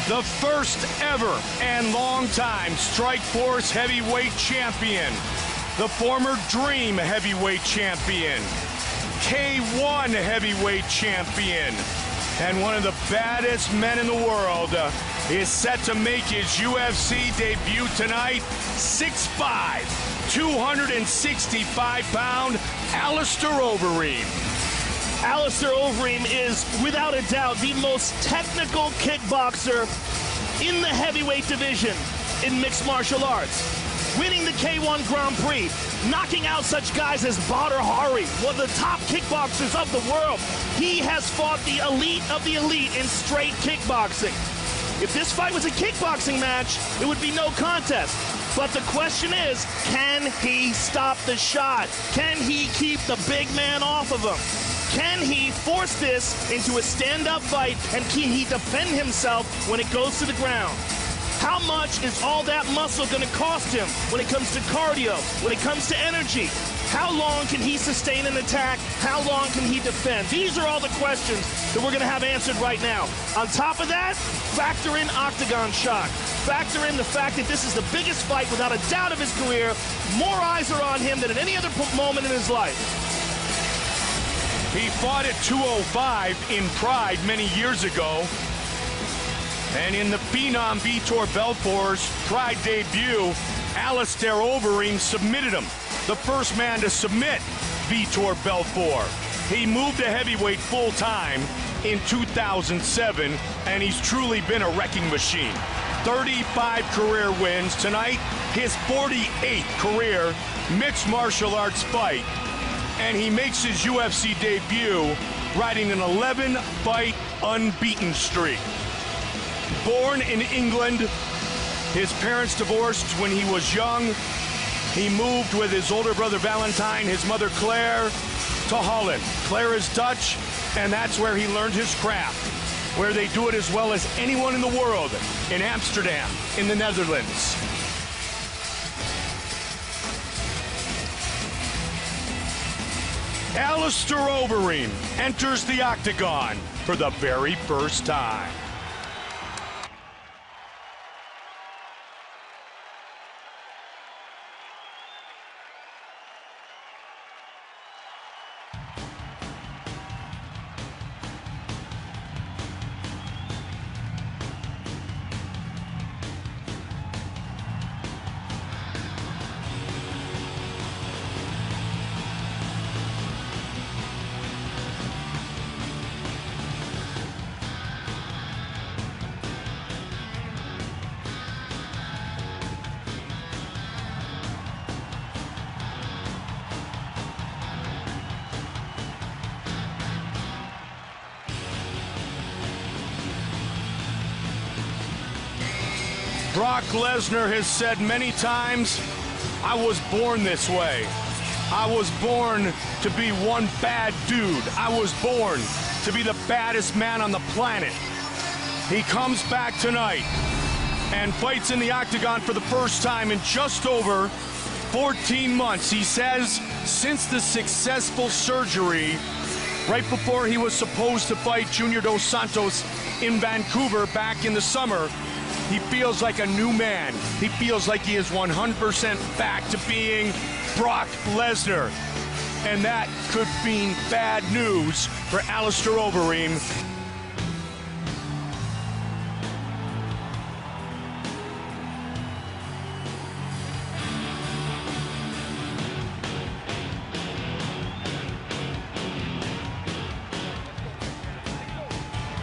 the first ever and longtime Strikeforce heavyweight champion, the former Dream heavyweight champion, K1 heavyweight champion, and one of the baddest men in the world is set to make his UFC debut tonight. 6'5", 265-pound Alistair Overeem. Alistair Overeem is, without a doubt, the most technical kickboxer in the heavyweight division in mixed martial arts. Winning the K1 Grand Prix, knocking out such guys as Badr Hari, one of the top kickboxers of the world. He has fought the elite of the elite in straight kickboxing. If this fight was a kickboxing match, it would be no contest. But the question is, can he stop the shot? Can he keep the big man off of him? Can he force this into a stand-up fight, and can he defend himself when it goes to the ground? How much is all that muscle going to cost him when it comes to cardio, when it comes to energy? How long can he sustain an attack? How long can he defend? These are all the questions that we're going to have answered right now. On top of that, factor in octagon shock. Factor in the fact that this is the biggest fight, without a doubt, of his career. More eyes are on him than at any other moment in his life. He fought at 205 in Pride many years ago. And in the Phenom Vitor Belfort's Pride debut, Alistair Overeem submitted him. The first man to submit Vitor Belfort. He moved to heavyweight full-time in 2007, and he's truly been a wrecking machine. 35 career wins tonight, his 48th career mixed martial arts fight, and he makes his UFC debut riding an 11-fight unbeaten streak. Born in England, his parents divorced when he was young. He moved with his older brother Valentine, his mother Claire, to Holland. Claire is Dutch, and that's where he learned his craft, where they do it as well as anyone in the world, in Amsterdam, in the Netherlands. Alistair Overeem enters the octagon for the very first time. Brock Lesnar has said many times, I was born this way. I was born to be one bad dude. I was born to be the baddest man on the planet. He comes back tonight and fights in the octagon for the first time in just over 14 months. He says since the successful surgery right before he was supposed to fight Junior Dos Santos in Vancouver back in the summer, he feels like a new man. He feels like he is 100% back to being Brock Lesnar. And that could mean bad news for Alistair Overeem.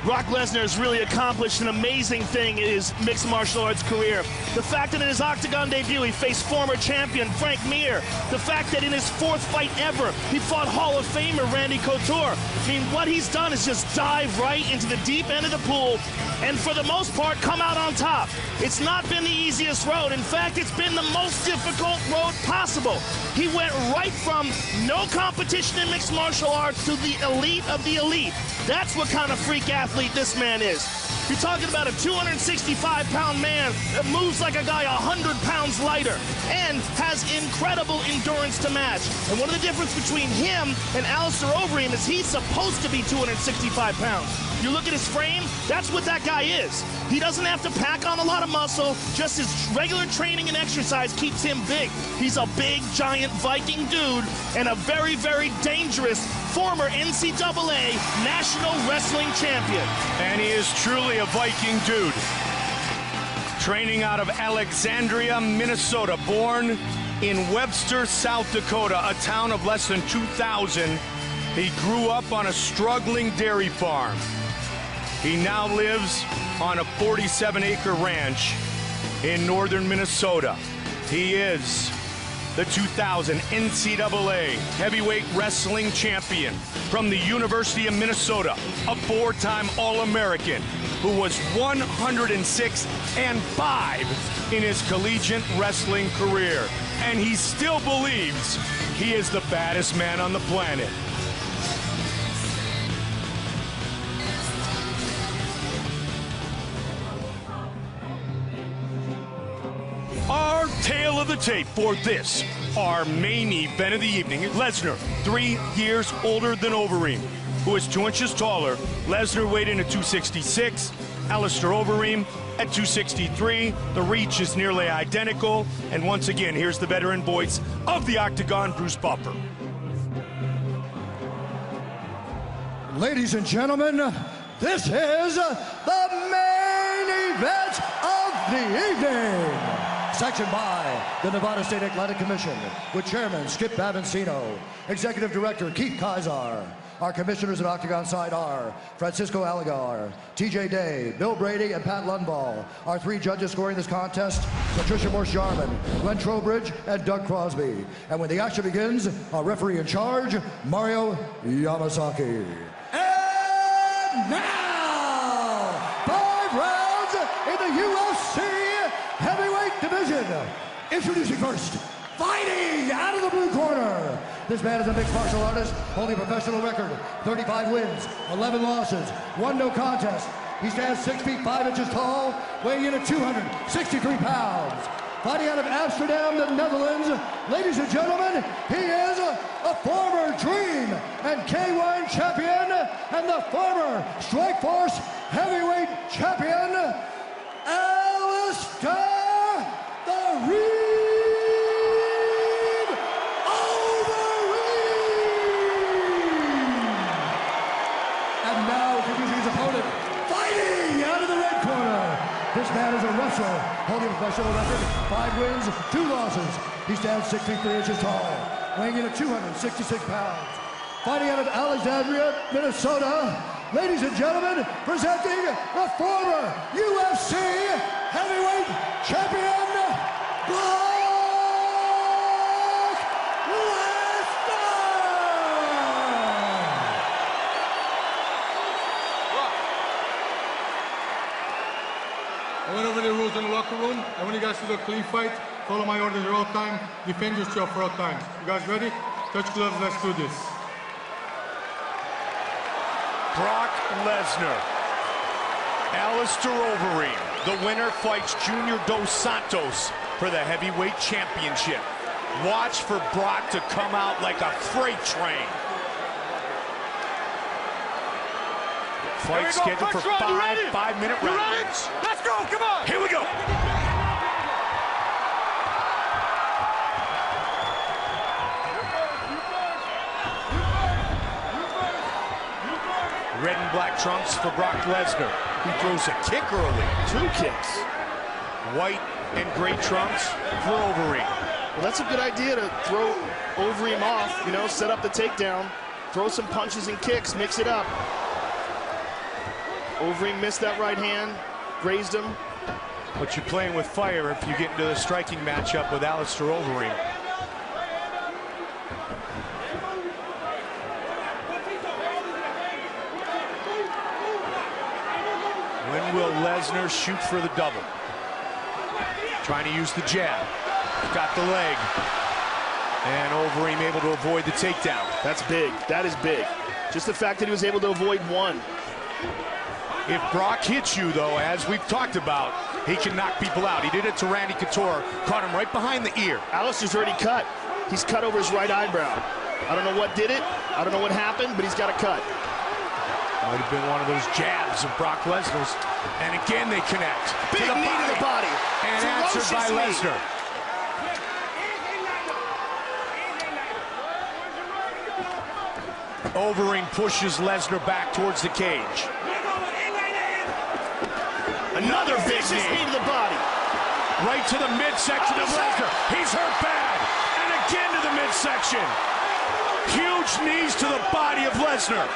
Brock Lesnar has really accomplished an amazing thing in his mixed martial arts career. The fact that in his octagon debut he faced former champion Frank Mir. The fact that in his fourth fight ever he fought Hall of Famer Randy Couture. I mean, what he's done is just dive right into the deep end of the pool and for the most part come out on top. It's not been the easiest road. In fact, it's been the most difficult road possible. He went right from no competition in mixed martial arts to the elite of the elite. That's what kind of freak athlete this man is. You're talking about a 265-pound man that moves like a guy 100 pounds lighter and has incredible endurance to match. And one of the difference between him and Alistair Overeem is he's supposed to be 265 pounds. You look at his frame, that's what that guy is. He doesn't have to pack on a lot of muscle, just his regular training and exercise keeps him big. He's a big, giant Viking dude and a very, very dangerous former NCAA National Wrestling Champion. And he is truly a Viking dude. Training out of Alexandria, Minnesota, born in Webster, South Dakota, a town of less than 2,000. He grew up on a struggling dairy farm. He now lives on a 47-acre ranch in northern Minnesota. He is the 2000 NCAA Heavyweight Wrestling Champion from the University of Minnesota, a four-time All-American who was 106-5 in his collegiate wrestling career. And he still believes he is the baddest man on the planet. Our tale of the tape for this, our main event of the evening. Lesnar, 3 years older than Overeem, who is 2 inches taller. Lesnar weighed in at 266, Alistair Overeem at 263. The reach is nearly identical. And once again, here's the veteran voice of the Octagon, Bruce Buffer. Ladies and gentlemen, this is the main event of the evening. Sanctioned by the Nevada State Athletic Commission, with Chairman Skip Bavancino, Executive Director Keith Kaiser. Our commissioners at Octagon side are Francisco Aligar, TJ Day, Bill Brady, and Pat Lundvall. Our 3 judges scoring this contest, Patricia Morse-Jarman, Glenn Trowbridge, and Doug Crosby. And when the action begins, our referee in charge, Mario Yamasaki. And now, 5 rounds in the UFC Heavyweight Division. Introducing first, fighting out of the blue corner. This man is a mixed martial artist, holding a professional record, 35 wins, 11 losses, 1 no contest. He stands 6 feet 5 inches tall, weighing in at 263 pounds. Fighting out of Amsterdam, the Netherlands, ladies and gentlemen, he is a former Dream and K1 champion and the former Strikeforce Heavyweight champion, Alistair Overeem! And now introducing his opponent, fighting out of the red corner. This man is a wrestler, holding a professional record, 5 wins, 2 losses. He stands 6 feet 3 inches tall, weighing in at 266 pounds. Fighting out of Alexandria, Minnesota, ladies and gentlemen, presenting the former UFC Heavyweight Champion, Brock Lesnar! I went over the rules in the locker room. I want you guys to do a clean fight. Follow my orders at all time. Defend yourself for all time. You guys ready? Touch gloves, let's do this. Brock Lesnar. Alistair Overeem. The winner fights Junior Dos Santos for the heavyweight championship. Watch for Brock to come out like a freight train. Fight scheduled for 5-minute rounds. Let's go, come on! Here we go. Red and black trunks for Brock Lesnar. He throws a kick early. 2 kicks. White and gray trunks for Overeem. Well, that's a good idea to throw Overeem off, you know, set up the takedown, throw some punches and kicks, mix it up. Overeem missed that right hand, grazed him. But you're playing with fire if you get into the striking matchup with Alistair Overeem. When will Lesnar shoot for the double? Trying to use the jab. Got the leg. And Overeem able to avoid the takedown. That's big. That is big. Just the fact that he was able to avoid one. If Brock hits you, though, as we've talked about, he can knock people out. He did it to Randy Couture, caught him right behind the ear. Alistair's already cut. He's cut over his right eyebrow. I don't know what did it. I don't know what happened, but he's got a cut. Might have been one of those jabs of Brock Lesnar's. And again, they connect. Big knee to the body. And answered by Lesnar. Overeem pushes Lesnar back towards the cage. Another vicious knee to the body. Right to the midsection of Lesnar. He's hurt bad. And again to the midsection. Huge knees to the body of Lesnar.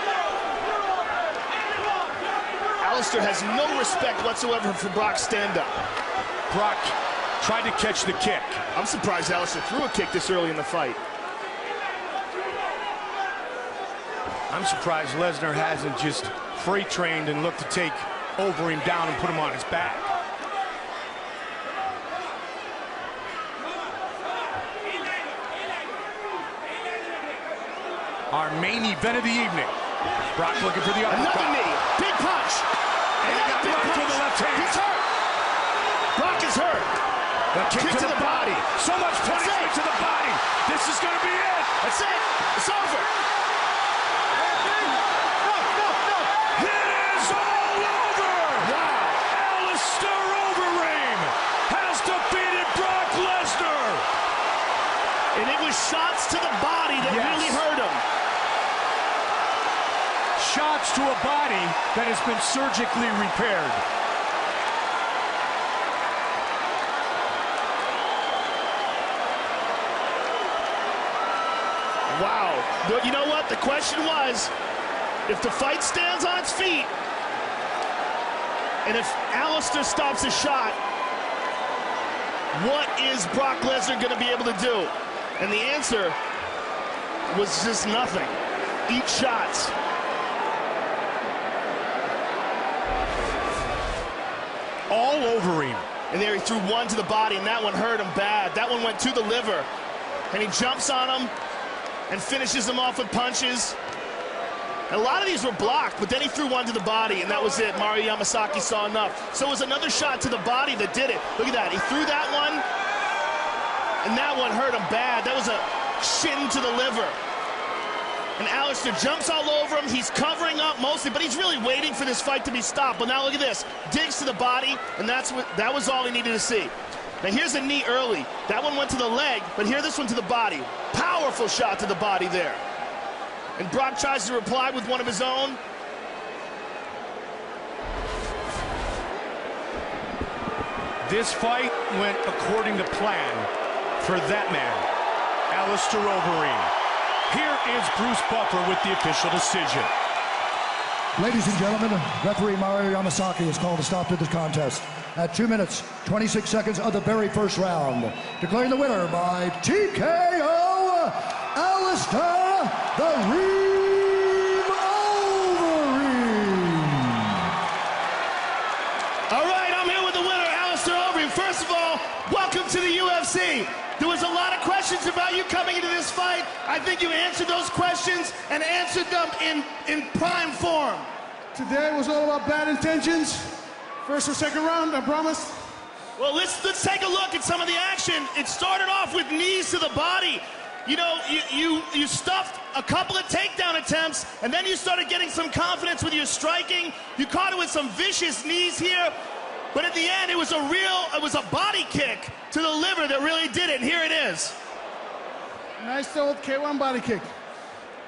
Alistair has no respect whatsoever for Brock's stand-up. Brock tried to catch the kick. I'm surprised Alistair threw a kick this early in the fight. I'm surprised Lesnar hasn't just freight trained and looked to take Overeem down and put him on his back. Our main event of the evening. Brock looking for the uppercut. Another knee. Big punch. And he got blocked with the left hand. He's hurt. Brock is hurt. The kick to the body. So much punishment to the body. This is going to be it. That's it. It's over. And it was shots to the body that really hurt him. Shots to a body that has been surgically repaired. Wow. You know what? The question was, if the fight stands on its feet, and if Alistair stops a shot, what is Brock Lesnar going to be able to do? And the answer was just nothing. Eat shots. All over him. And there he threw one to the body, and that one hurt him bad. That one went to the liver. And he jumps on him and finishes him off with punches. And a lot of these were blocked, but then he threw one to the body, and that was it. Mario Yamasaki saw enough. So it was another shot to the body that did it. Look at that. He threw that one, and that one hurt him bad. That was a shin to the liver. And Alistair jumps all over him. He's covering up mostly, but he's really waiting for this fight to be stopped. But now look at this. Digs to the body, and that was all he needed to see. Now here's a knee early. That one went to the leg, but here this one to the body. Powerful shot to the body there. And Brock tries to reply with one of his own. This fight went according to plan for that man, Alistair Overeem. Here is Bruce Buffer with the official decision. Ladies and gentlemen, referee Mario Yamasaki has called a stop to this contest at 2 minutes, 26 seconds of the very first round, declaring the winner by TKO, Alistair the Reem Overeem. All right, I'm here with the winner, Alistair Overeem. First of all, welcome to the UFC. There was a lot of questions about you coming into this fight. I think you answered those questions and answered them in prime form. Today was all about bad intentions. First or second round, I promise. Well, let's take a look at some of the action. It started off with knees to the body. You know, you stuffed a couple of takedown attempts, and then you started getting some confidence with your striking. You caught it with some vicious knees here, but at the end, it was a body kick to the liver that really did it, and here it is. Nice old K1 body kick.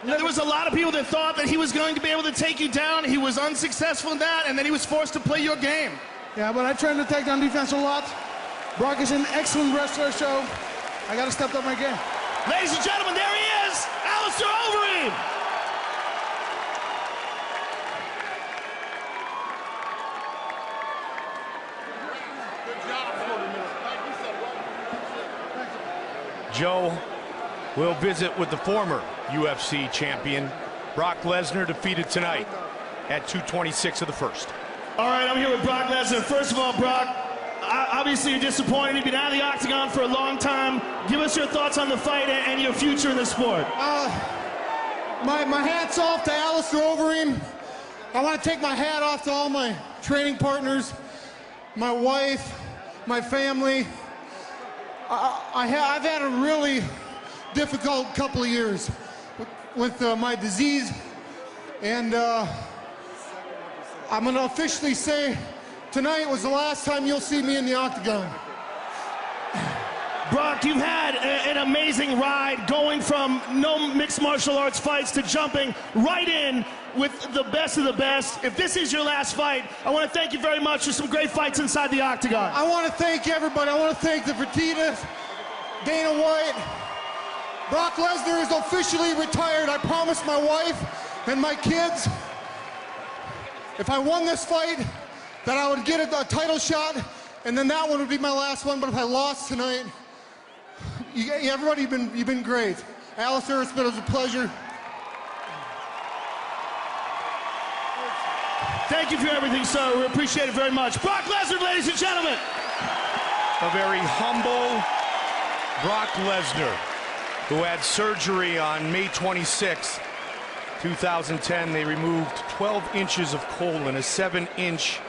Now, there was a lot of people that thought that he was going to be able to take you down. He was unsuccessful in that, and then he was forced to play your game. Yeah, but I trained to take down defense a lot. Brock is an excellent wrestler, so I got to step up my game. Ladies and gentlemen, there he is, Alistair Overeem. Joe will visit with the former UFC champion, Brock Lesnar, defeated tonight at 2:26 of the first. All right, I'm here with Brock Lesnar. First of all, Brock, obviously you're disappointed. You've been out of the octagon for a long time. Give us your thoughts on the fight and your future in the sport. My hat's off to Alistair Overeem. I want to take my hat off to all my training partners, my wife, my family. I've had a really difficult couple of years with my disease, and I'm going to officially say tonight was the last time you'll see me in the octagon. Brock, you've had an amazing ride going from no mixed martial arts fights to jumping right in with the best of the best. If this is your last fight, I want to thank you very much for some great fights inside the octagon. I want to thank everybody. I want to thank the Fertittas, Dana White. Brock Lesnar is officially retired. I promised my wife and my kids if I won this fight that I would get a title shot, and then that one would be my last one. But if I lost tonight, everybody, you've been great. Alistair, it's been a pleasure. Thank you for everything, sir. We appreciate it very much. Brock Lesnar, ladies and gentlemen. A very humble Brock Lesnar, who had surgery on May 26, 2010. They removed 12 inches of colon, a 7-inch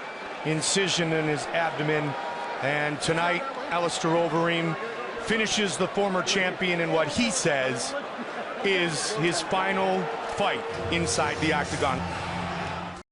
incision in his abdomen. And tonight, Alistair Overeem finishes the former champion in what he says is his final fight inside the octagon.